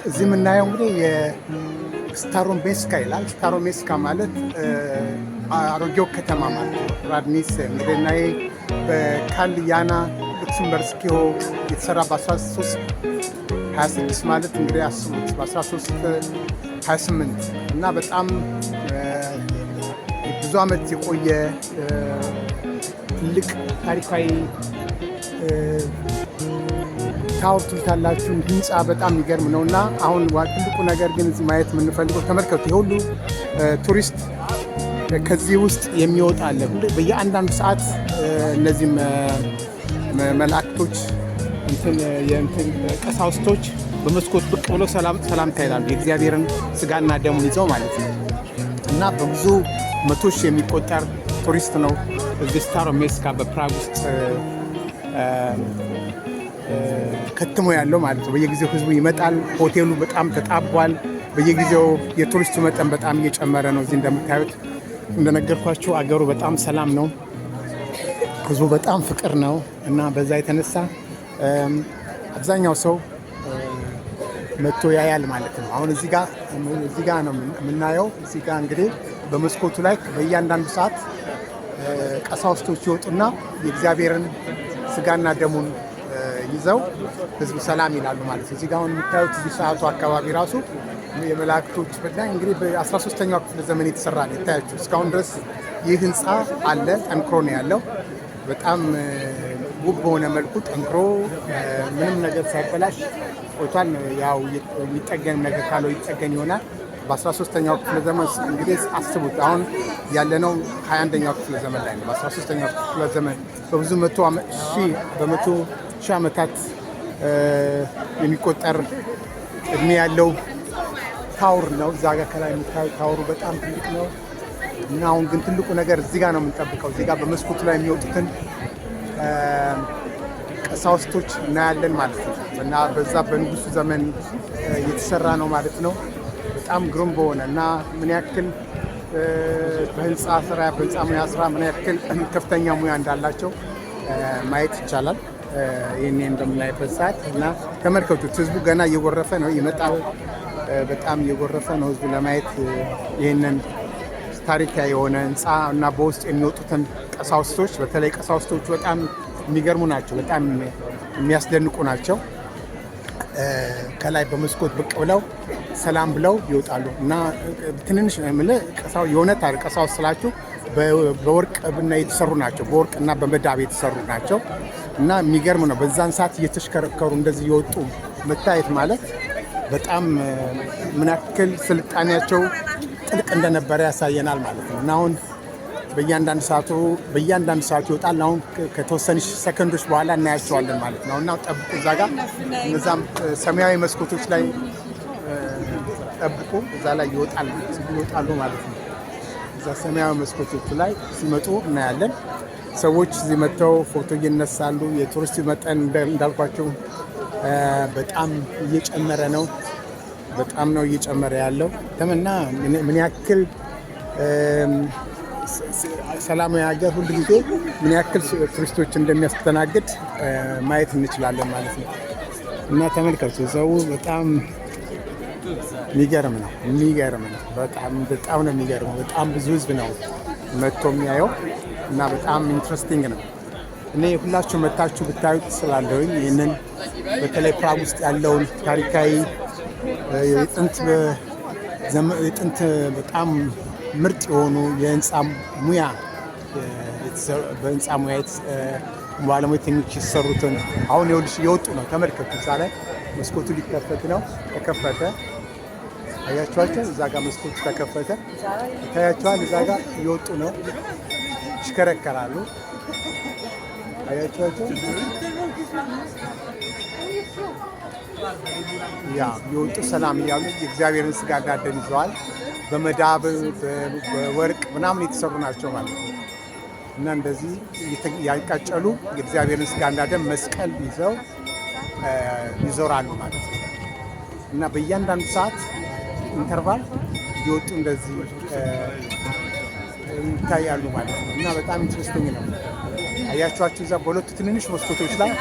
እዚህ የምናየው እንግዲህ የስታሮሜስካ ይላል። ስታሮሜስካ ማለት አሮጌው ከተማ ማለት ነው። ራድኒስ እንግዲህ በካልያና ሉክስምበርስኪዮ የተሰራ በ1326 ማለት እንግዲህ አስቡት በ1328 እና በጣም ብዙ ዓመት የቆየ ትልቅ ታሪካዊ ታወር ትሉታላችሁ ህንፃ በጣም የሚገርም ነው። እና አሁን ትልቁ ነገር ግን እዚህ ማየት የምንፈልገው ተመልከቱ፣ የሁሉ ቱሪስት ከዚህ ውስጥ የሚወጣ አለ። በየአንዳንዱ ሰዓት እነዚህ መላእክቶች ቀሳውስቶች በመስኮት ብቅ ብለው ሰላምታ ይላሉ፣ የእግዚአብሔርን ስጋና ደሙን ይዘው ማለት ነው። እና በብዙ መቶ ሺህ የሚቆጠር ቱሪስት ነው እዚህ ስታሮሜስካ በፕራግ ውስጥ ከትሞ ያለው ማለት ነው። በየጊዜው ህዝቡ ይመጣል። ሆቴሉ በጣም ተጣቧል። በየጊዜው የቱሪስቱ መጠን በጣም እየጨመረ ነው። እዚህ እንደምታዩት እንደነገርኳችሁ አገሩ በጣም ሰላም ነው። ህዝቡ በጣም ፍቅር ነው እና በዛ የተነሳ አብዛኛው ሰው መጥቶ ያያል ማለት ነው። አሁን እዚህ ጋር ነው የምናየው። እዚህ ጋር እንግዲህ በመስኮቱ ላይ በእያንዳንዱ ሰዓት ቀሳውስቶች ይወጡና የእግዚአብሔርን ስጋና ደሙን ይዘው ህዝቡ ሰላም ይላሉ ማለት ነው። እዚህ ጋር አሁን የምታዩት እዚህ ሰዓቱ አካባቢ ራሱ የመላእክቶች በላይ እንግዲህ በ13ኛው ክፍለ ዘመን የተሰራ ነው። ይታያችሁ እስካሁን ድረስ ይህ ህንፃ አለ። ጠንክሮ ነው ያለው። በጣም ውብ በሆነ መልኩ ጠንክሮ ምንም ነገር ሳይበላሽ ቆይቷል። ያው የሚጠገን ነገር ካለው ይጠገን ይሆናል። በ13ኛው ክፍለ ዘመን እንግዲህ አስቡት። አሁን ያለነው 21ኛው ክፍለ ዘመን ላይ ነው። በ13ኛው ክፍለ ዘመን በብዙ በመቶ ሺህ ዓመታት የሚቆጠር እድሜ ያለው ታወር ነው። እዛ ጋር ከላይ የሚታየው ታወሩ በጣም ትልቅ ነው እና አሁን ግን ትልቁ ነገር እዚህ ጋር ነው የምንጠብቀው። እዚህ ጋር በመስኮቱ ላይ የሚወጡትን ቀሳውስቶች እናያለን ማለት ነው። እና በዛ በንጉሱ ዘመን የተሰራ ነው ማለት ነው። በጣም ግሩም በሆነ እና ምን ያክል በህንፃ ሙያ ስራ ምን ያክል ከፍተኛ ሙያ እንዳላቸው ማየት ይቻላል። ይህኔ እንደምናይበት ሰዓት እና ተመልከቱት። ህዝቡ ገና እየጎረፈ ነው ይመጣል። በጣም እየጎረፈ ነው ህዝቡ ለማየት ይህንን ታሪካዊ የሆነ ህንፃ እና በውስጥ የሚወጡትን ቀሳውስቶች፣ በተለይ ቀሳውስቶቹ በጣም የሚገርሙ ናቸው። በጣም የሚያስደንቁ ናቸው። ከላይ በመስኮት ብቅ ብለው ሰላም ብለው ይወጣሉ እና ትንንሽ የእውነት ቀሳውስት ስላችሁ በወርቅ ብና የተሰሩ ናቸው። በወርቅ እና በመዳብ የተሰሩ ናቸው እና የሚገርም ነው። በዛን ሰዓት እየተሽከረከሩ እንደዚህ የወጡ መታየት ማለት በጣም ምን ያክል ስልጣኔያቸው ጥልቅ እንደነበረ ያሳየናል ማለት ነው። እና አሁን በእያንዳንዱ ሰዓቱ ይወጣል። አሁን ከተወሰኑ ሰከንዶች በኋላ እናያቸዋለን ማለት ነው። እና ጠብቁ፣ እዛ ጋር እነዛም ሰማያዊ መስኮቶች ላይ ጠብቁ፣ እዛ ላይ ይወጣሉ ማለት ነው። እዛ ሰማያዊ መስኮቶቹ ላይ ሲመጡ እናያለን። ሰዎች እዚህ መጥተው ፎቶ እየነሳሉ። የቱሪስት መጠን እንዳልኳቸው በጣም እየጨመረ ነው። በጣም ነው እየጨመረ ያለው እና ምን ያክል ሰላማዊ ሀገር ሁሉ ጊዜ ምን ያክል ቱሪስቶች እንደሚያስተናግድ ማየት እንችላለን ማለት ነው። እና ተመልከቱ፣ ሰው በጣም የሚገርም ነው። በጣም ነው የሚገርመው። በጣም ብዙ ህዝብ ነው መጥቶ የሚያየው እና በጣም ኢንትረስቲንግ ነው። እኔ ሁላችሁ መታችሁ ብታዩት ስላለሁኝ ይህንን በተለይ ፕራግ ውስጥ ያለውን ታሪካዊ የጥንት በጣም ምርጥ የሆኑ የህንፃ ሙያ ባለሙያተኞች የተሰሩትን አሁን የወጡ ነው። ተመልከቱ፣ እዛ ላይ መስኮቱ ሊከፈት ነው። ተከፈተ። አያችኋቸው? እዛ ጋር መስኮቱ ተከፈተ። ይታያችኋል? እዛ ጋር እየወጡ ነው፣ ይሽከረከራሉ። አያችኋቸው? የወጡ ሰላም እያሉ የእግዚአብሔርን ስጋና ደም ይዘዋል። በመዳብ በወርቅ ምናምን የተሰሩ ናቸው ማለት ነው። እና እንደዚህ ያቃጨሉ የእግዚአብሔርን ስጋና ደም መስቀል ይዘው ይዞራሉ ማለት ነው። እና በእያንዳንዱ ሰዓት ኢንተርቫል እየወጡ እንደዚህ ይታያሉ ማለት ነው። እና በጣም ኢንትረስቲንግ ነው። አያችኋቸው እዛ በሁለቱ ትንንሽ መስኮቶች ላይ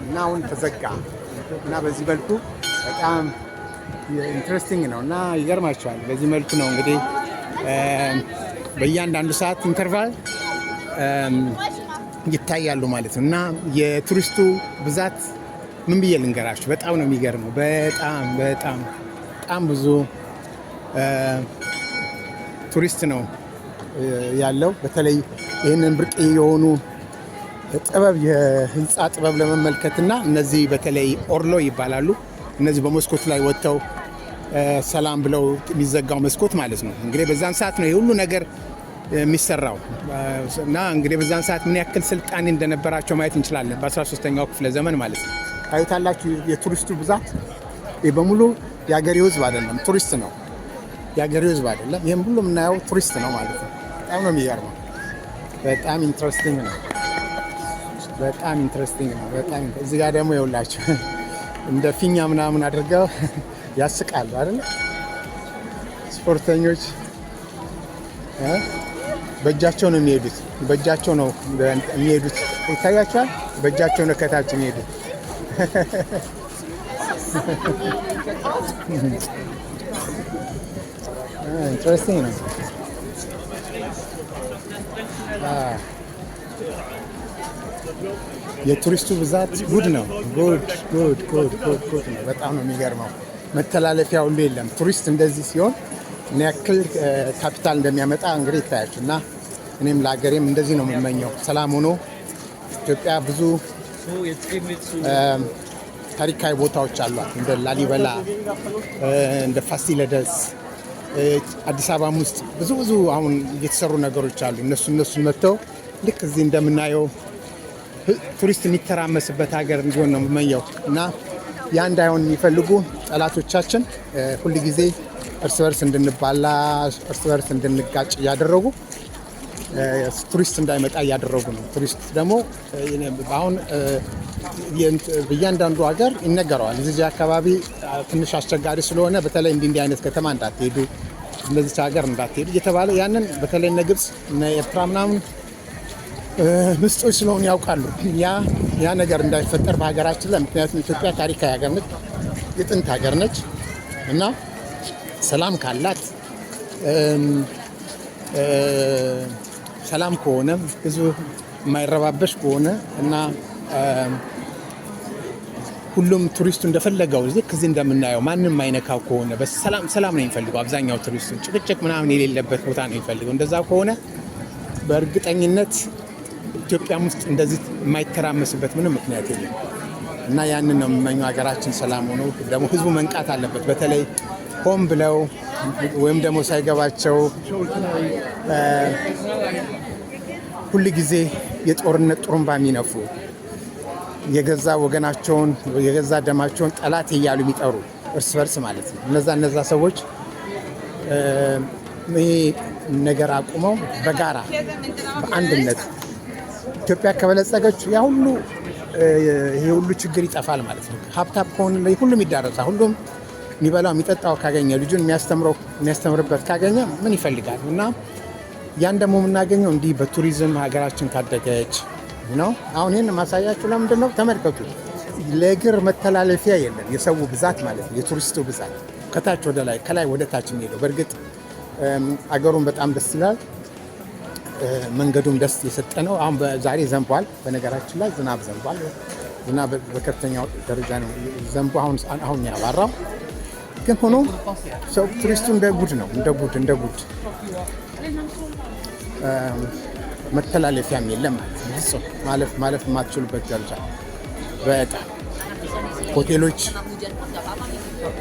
እና አሁን ተዘጋ እና በዚህ መልኩ በጣም ኢንትረስቲንግ ነው እና ይገርማቸዋል። በዚህ መልኩ ነው እንግዲህ በእያንዳንዱ ሰዓት ኢንተርቫል ይታያሉ ማለት ነው። እና የቱሪስቱ ብዛት ምን ብዬ ልንገራችሁ፣ በጣም ነው የሚገርመው። በጣም ብዙ ቱሪስት ነው ያለው። በተለይ ይህንን ብርቅዬ የሆኑ ጥበብ የህንፃ ጥበብ ለመመልከትና እነዚህ በተለይ ኦርሎ ይባላሉ። እነዚህ በመስኮት ላይ ወጥተው ሰላም ብለው የሚዘጋው መስኮት ማለት ነው። እንግዲህ በዛን ሰዓት ነው የሁሉ ነገር የሚሰራው እና እንግዲህ በዛን ሰዓት ምን ያክል ስልጣኔ እንደነበራቸው ማየት እንችላለን። በ13ኛው ክፍለ ዘመን ማለት ነው። ታዩታላችሁ የቱሪስቱ ብዛት። ይህ በሙሉ የአገሬው ህዝብ አይደለም፣ ቱሪስት ነው። የአገሬው ህዝብ አይደለም፣ ይህም ሁሉ የምናየው ቱሪስት ነው ማለት ነው። በጣም ነው የሚገርመው። በጣም ኢንትረስቲንግ ነው። እዚህ ጋር ደግሞ ይኸውላችሁ እንደ ፊኛ ምናምን አድርገው ያስቃሉ አይደል? ስፖርተኞች በእጃቸው ነው የሚሄዱት። ይታያቸዋል። በእጃቸው ነው ከታች የሚሄዱት። ኢንትረስቲንግ ነው። የቱሪስቱ ብዛት ጉድ ነው። ጉድ ነው። በጣም ነው የሚገርመው። መተላለፊያ ሁሉ የለም። ቱሪስት እንደዚህ ሲሆን ምን ያክል ካፒታል እንደሚያመጣ እንግዲህ ይታያችሁ። እና እኔም ለሀገሬም እንደዚህ ነው የምመኘው፣ ሰላም ሆኖ። ኢትዮጵያ ብዙ ታሪካዊ ቦታዎች አሏት፣ እንደ ላሊበላ፣ እንደ ፋሲለደስ። አዲስ አበባም ውስጥ ብዙ አሁን እየተሰሩ ነገሮች አሉ። እነሱን መጥተው ልክ እዚህ እንደምናየው ቱሪስት የሚተራመስበት ሀገር እንዲሆን ነው የምመኘው። እና ያ እንዳይሆን የሚፈልጉ ጠላቶቻችን ሁል ጊዜ እርስ በርስ እንድንባላ፣ እርስ በርስ እንድንጋጭ እያደረጉ ቱሪስት እንዳይመጣ እያደረጉ ነው። ቱሪስት ደግሞ አሁን በእያንዳንዱ ሀገር ይነገረዋል። እዚህ አካባቢ ትንሽ አስቸጋሪ ስለሆነ በተለይ እንዲህ አይነት ከተማ እንዳትሄዱ፣ እንደዚህ ሀገር እንዳትሄዱ እየተባለ ያንን በተለይ እነ ግብፅ እነ ኤርትራ ምናምን ምስጦች ስለሆኑ ያውቃሉ ያ ነገር እንዳይፈጠር በሀገራችን ላይ። ምክንያቱም ኢትዮጵያ ታሪካዊ ሀገር ነች፣ የጥንት ሀገር ነች እና ሰላም ካላት ሰላም ከሆነ ህዝቡ የማይረባበሽ ከሆነ እና ሁሉም ቱሪስቱ እንደፈለገው ከዚህ እንደምናየው ማንም የማይነካው ከሆነ ሰላም ነው የሚፈልገው። አብዛኛው ቱሪስቱ ጭቅጭቅ ምናምን የሌለበት ቦታ ነው የሚፈልገው። እንደዛ ከሆነ በእርግጠኝነት ኢትዮጵያም ውስጥ እንደዚህ የማይተራመስበት ምንም ምክንያት የለም እና ያንን ነው የምመኘው። ሀገራችን ሰላም ሆኖ ደግሞ ህዝቡ መንቃት አለበት። በተለይ ሆን ብለው ወይም ደግሞ ሳይገባቸው ሁል ጊዜ የጦርነት ጥሩምባ የሚነፉ የገዛ ወገናቸውን የገዛ ደማቸውን ጠላት እያሉ የሚጠሩ እርስ በርስ ማለት ነው። እነዛ ሰዎች ይሄ ነገር አቁመው በጋራ በአንድነት ኢትዮጵያ ከበለጸገች ይሄ ሁሉ ችግር ይጠፋል ማለት ነው። ሀብታም ከሆነ ሁሉም ይዳረሳል። ሁሉም የሚበላው የሚጠጣው ካገኘ፣ ልጁን የሚያስተምርበት ካገኘ ምን ይፈልጋል? እና ያን ደግሞ የምናገኘው እንዲህ በቱሪዝም ሀገራችን ካደገች ነው። አሁን ይህን ማሳያችሁ ለምንድን ነው? ተመልከቱ። ለእግር መተላለፊያ የለም። የሰው ብዛት ማለት ነው፣ የቱሪስቱ ብዛት ከታች ወደ ላይ ከላይ ወደ ታች የሚሄደው። በእርግጥ አገሩን በጣም ደስ ይላል። መንገዱም ደስ የሰጠ ነው። አሁን ዛሬ ዘንቧል። በነገራችን ላይ ዝናብ ዘንቧል። ዝናብ በከፍተኛው ደረጃ ነው ዘንቧ። አሁን ያባራው ግን ሆኖ ሰው ቱሪስቱ እንደ ጉድ ነው፣ እንደ ጉድ መተላለፊያም የለም ማለት ነው። ማለፍ የማትችሉበት ደረጃ በጣም ሆቴሎች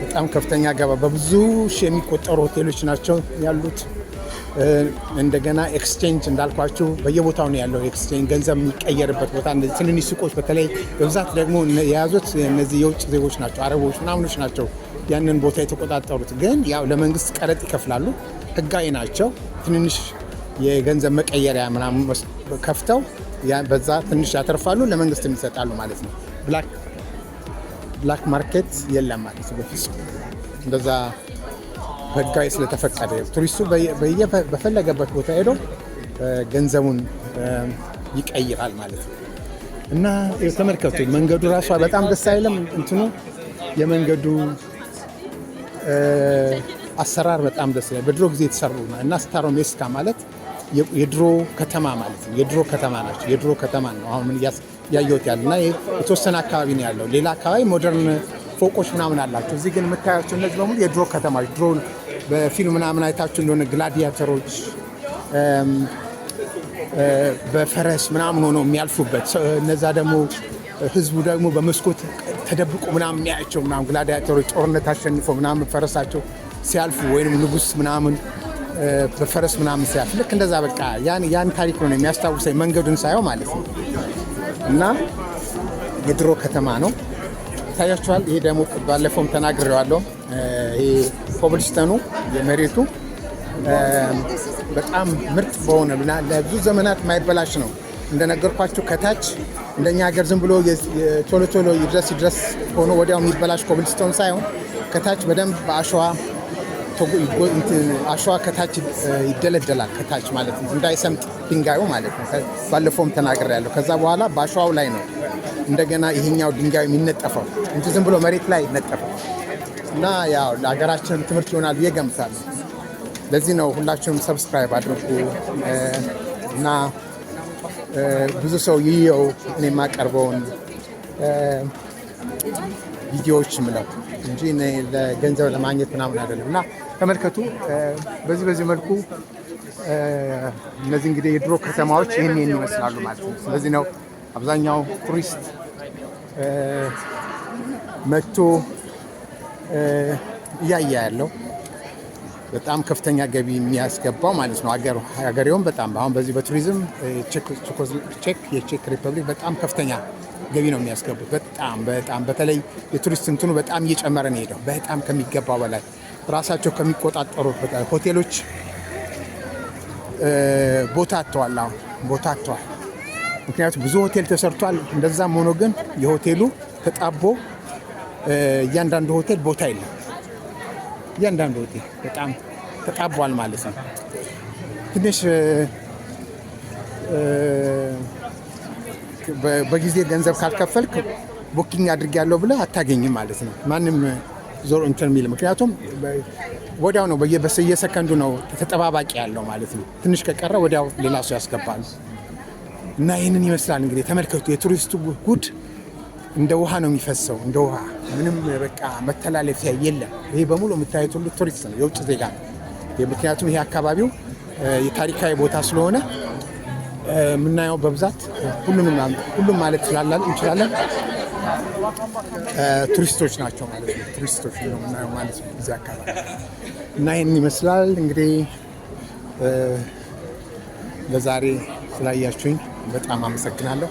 በጣም ከፍተኛ ገባ። በብዙ ሺህ የሚቆጠሩ ሆቴሎች ናቸው ያሉት። እንደገና ኤክስቼንጅ እንዳልኳችሁ በየቦታው ነው ያለው። ኤክስቼንጅ ገንዘብ የሚቀየርበት ቦታ፣ እነዚህ ትንንሽ ሱቆች በተለይ በብዛት ደግሞ የያዙት እነዚህ የውጭ ዜጎች ናቸው፣ አረቦች ምናምኖች ናቸው ያንን ቦታ የተቆጣጠሩት። ግን ያው ለመንግስት ቀረጥ ይከፍላሉ፣ ህጋዊ ናቸው። ትንንሽ የገንዘብ መቀየሪያ ምናምን ከፍተው በዛ ትንሽ ያተርፋሉ፣ ለመንግስት ይሰጣሉ ማለት ነው። ብላክ ማርኬት የለም ማለት ነው በፍጹም። እንደዛ ህጋዊ ስለተፈቀደ ቱሪስቱ በፈለገበት ቦታ ሄዶ ገንዘቡን ይቀይራል ማለት ነው። እና ተመልከቱ መንገዱ ራሷ በጣም ደስ አይልም? እንትኑ የመንገዱ አሰራር በጣም ደስ ይላል። በድሮ ጊዜ የተሰሩ ነው እና ስታሮሜስካ ማለት የድሮ ከተማ ማለት ነው። የድሮ ከተማ ናቸው። የድሮ ከተማ ነው አሁን ምን ያየሁት ያለ እና የተወሰነ አካባቢ ነው ያለው። ሌላ አካባቢ ሞደርን ፎቆች ምናምን አላቸው። እዚህ ግን የምታያቸው እነዚህ በሙሉ የድሮ ከተማዎች ድሮ በፊልም ምናምን አይታችሁ እንደሆነ ግላዲያተሮች በፈረስ ምናምን ሆነው የሚያልፉበት እነዛ ደግሞ ህዝቡ ደግሞ በመስኮት ተደብቆ ምናምን የሚያያቸው ምናምን ግላዲያተሮች ጦርነት አሸንፈው ምናምን ፈረሳቸው ሲያልፉ ወይም ንጉስ ምናምን በፈረስ ምናምን ሲያልፍ ልክ እንደዛ በቃ ያን ታሪክ ነው የሚያስታውሰኝ መንገዱን ሳየው ማለት ነው። እና የድሮ ከተማ ነው ታያችኋል። ይሄ ደግሞ ባለፈውም ተናግሬዋለሁ። ይሄ ኮብልስተኑ የመሬቱ በጣም ምርጥ በሆነ ለብዙ ዘመናት ማይበላሽ ነው። እንደነገርኳችሁ ከታች እንደኛ ሀገር ዝም ብሎ ቶሎ ቶሎ ይድረስ ሆኖ ወዲያው የሚበላሽ ኮብልስቶን ሳይሆን ከታች በደንብ አሸዋ ከታች ይደለደላል። ከታች ማለት ነው እንዳይሰምጥ ድንጋዩ ማለት ነው። ባለፈውም ተናግሬያለሁ። ከዛ በኋላ በአሸዋው ላይ ነው እንደገና ይሄኛው ድንጋዩ የሚነጠፈው እንጂ ዝም ብሎ መሬት ላይ ይነጠፈው እና ያው ለሀገራችን ትምህርት ይሆናል ብዬ ገምታለሁ። ለዚህ ነው ሁላችሁም ሰብስክራይብ አድርጉ እና ብዙ ሰው ይየው እኔ የማቀርበውን ቪዲዮዎች ምለው እንጂ ለገንዘብ ለማግኘት ምናምን አይደለም። እና ተመልከቱ በዚህ መልኩ እነዚህ እንግዲህ የድሮ ከተማዎች ይህን ይመስላሉ ማለት ነው። ስለዚህ ነው አብዛኛው ቱሪስት መጥቶ እያየ ያለው በጣም ከፍተኛ ገቢ የሚያስገባው ማለት ነው። ሀገሬውም በጣም አሁን በዚህ በቱሪዝም የቼክ ሪፐብሊክ በጣም ከፍተኛ ገቢ ነው የሚያስገቡት። በጣም በተለይ የቱሪስት እንትኑ በጣም እየጨመረ ነው ሄደው በጣም ከሚገባው በላይ ራሳቸው ከሚቆጣጠሩት ሆቴሎች ቦታ አጥተዋል። አሁን ቦታ አጥተዋል። ምክንያቱም ብዙ ሆቴል ተሰርቷል። እንደዛም ሆኖ ግን የሆቴሉ ተጣቦ እያንዳንዱ ሆቴል ቦታ የለም። እያንዳንዱ ሆቴል በጣም ተጣቧል ማለት ነው። ትንሽ በጊዜ ገንዘብ ካልከፈልክ ቡኪንግ አድርጌያለሁ ብለህ አታገኝም ማለት ነው። ማንም ዞር እንትን የሚል ምክንያቱም ወዲያው ነው በየሰከንዱ ነው ተጠባባቂ ያለው ማለት ነው። ትንሽ ከቀረ ወዲያው ሌላ ሰው ያስገባሉ እና ይህንን ይመስላል እንግዲህ ተመልከቱ። የቱሪስቱ ጉድ እንደ ውሃ ነው የሚፈሰው፣ እንደ ውሃ ምንም በቃ መተላለፊያ የለም። ይሄ በሙሉ የምታዩት ሁሉ ቱሪስት ነው፣ የውጭ ዜጋ ነው። ምክንያቱም ይሄ አካባቢው የታሪካዊ ቦታ ስለሆነ የምናየው በብዛት ሁሉም ማለት እንችላለን ቱሪስቶች ናቸው ማለት ነው። ቱሪስቶች ነው የምናየው ማለት ነው እዚህ አካባቢ እና ይህን ይመስላል እንግዲህ። ለዛሬ ስላያችሁኝ በጣም አመሰግናለሁ።